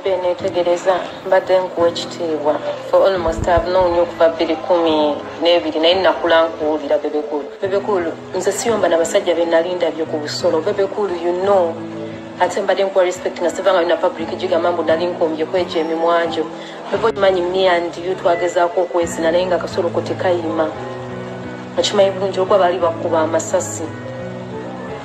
Bene tegereza mbadde nkuwa ekitiibwa for almost I've known you kuva 2012 naye nakula nkuwulira Bebe Cool nze siyomba n'abasajja be nalinda byo ku busolo Bebe Cool you know ate mbadde nkuwa respect nga sivanga na public gigamba mbu nali nkombye kweja emimwanjo Bebe manyi me and you twagezaako okwezina naye nga akasolo ko tekayima okimanyi bulungi okuba baali bakuba amasasi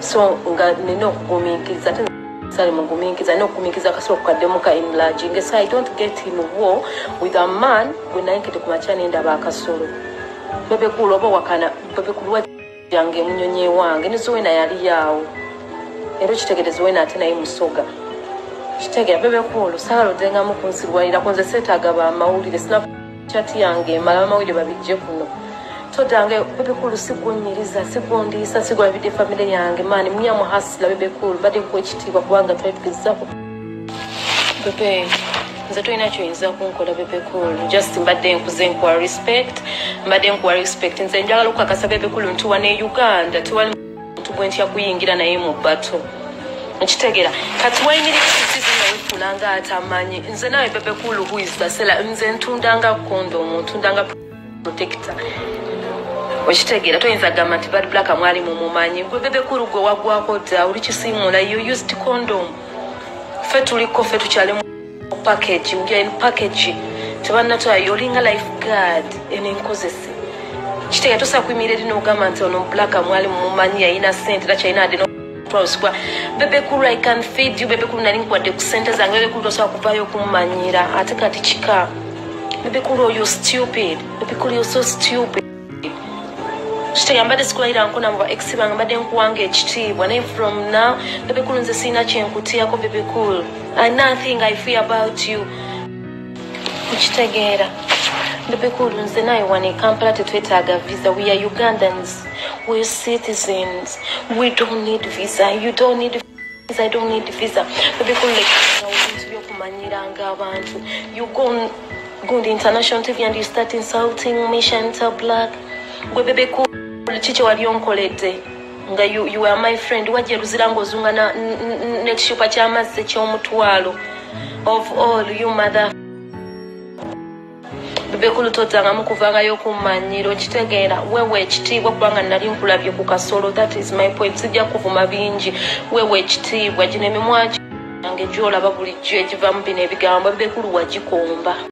so nga nina okugumiikiriza ate Sali munguminkiza no kuminkiza kasoro kukademuka enlarging. So I don't get in war with a man when I get to kumachana enda bakasoro. Bebe Cool oba wakana Bebe Cool yange munyonye wange nizo wena yali yawo. Ero kitegerezo wena ate naye musoga. Kitegera Bebe Cool salo denga mu kunsirwalira konze setagaba amawulire sina chat yange mala amawulire babijje kuno. Todange Bebe Cool sigonyiriza sigondisa sigwabide family yange mani mnyamu hasila Bebe Cool bade ko ekitiibwa kubanga twetugezako Bebe nze toyina kyoyinza kunkola Bebe Cool just mbadde nkuze nkwa respect nze njagala okukakasa Bebe Cool nti wane Uganda tewali muntu gwentya kuyingira naye mu bato nkitegera kati wayinira ekitiibwa wekulanga atamanyi nze nawe Bebe Cool who is the seller nze ntundanga condom ntundanga protector Ochitegera toyinza gamba nti bad black amwali mu mumanyi gwe Bebe Cool gwe wagwako dda uli kisimula you used condom fe tuliko fe tukyale mu package we are in package tebanatoa yolinga lifeguard enenkozese kitegera tosa kuyimirira eri n'ogamba nti ono black amwali mu mumanyi yayina sente takyalina ade prosper Bebe Cool I can feed you Bebe Cool nali nkwadde ku sente zange Bebe Cool tosobola kuvaayo okumumanyira ate kati kika Bebe Cool you're stupid Bebe Cool you're so stupid Yambade sikulayira nkona mu ex banga mbadde nkuwanga ekitiibwa naye from now Bebe Cool nze sina kyenkutiyako Bebe Cool and nothing I fear about you ukitegeera Bebe Cool nze nawe wane Kampala tetwetaaga visa we are Ugandans we're citizens we don't need visa you don't need visa I don't need visa Bebe Cool like byokumanyiranga abantu you go on the international TV and you start insulting me Chantal Black gwe Bebe Cool chicho walionkolete nga you are my friend waje ruzira ngozunga na nekshupa kyamazze ky'omutwalo of all you mother Bebe Cool totanga mukuvangayo kumanyiro kitegeera wewe ekitiibwa kubanga nali nkulabye ku kasolo that is my point sijja kuvuma bingi wewe ekitiibwa gino emimwa yange gyolaba bulijjo egiva mu bino ebigambo Bebe Cool wagikomba